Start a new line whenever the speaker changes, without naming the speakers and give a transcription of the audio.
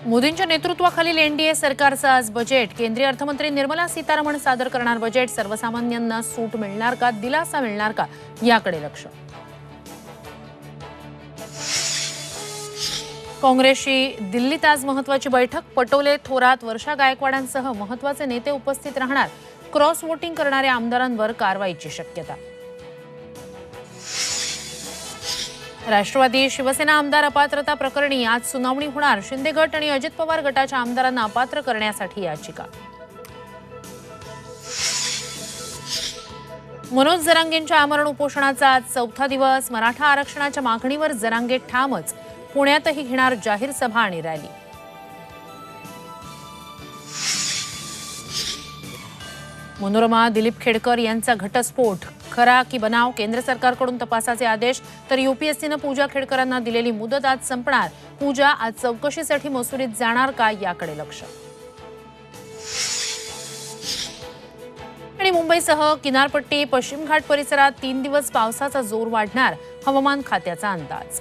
मोदींच्या नेतृत्वाखालील एनडीए सरकारचं आज बजेट। केंद्रीय अर्थमंत्री निर्मला सीतारामन सादर करणार बजेट। सर्वसामान्यांना सूट मिळणार का, दिलासा मिळणार का, याकडे लक्ष। काँग्रेसची दिल्लीत आज महत्त्वाची बैठक। पटोले, थोरात, वर्षा गायकवाडांसह महत्त्वाचे नेते उपस्थित राहणार। क्रॉस वोटिंग करणाऱ्या आमदारांवर कारवाईची शक्यता। राष्ट्रवादी शिवसेना आमदार अपात्रता प्रकरणी आज सुनावणी होणार। शिंदे गट आणि अजित पवार गटाच्या आमदारांना अपात्र करण्यासाठी याचिका। मनोज जरांगेंच्या आमरण उपोषणाचा आज चौथा दिवस। मराठा आरक्षणाच्या मागणीवर जरांगे ठामच। पुण्यातही घेणार जाहीर सभा आणि रॅली। मनोरमा दिलीप खेडकर यांचा घटस्फोट खरा की बनाव, केंद्र सरकारकडून तपासाचे आदेश। तर यूपीएससीने पूजा खेडकरांना दिलेली मुदत आज संपणार। पूजा आज चौकशीसाठी मसुरीत जाणार का, याकडे लक्ष। आणि मुंबईसह किनारपट्टी, पश्चिम घाट परिसरात 3 दिवस पावसाचा जोर वाढणार। हवामान खात्याचा अंदाज।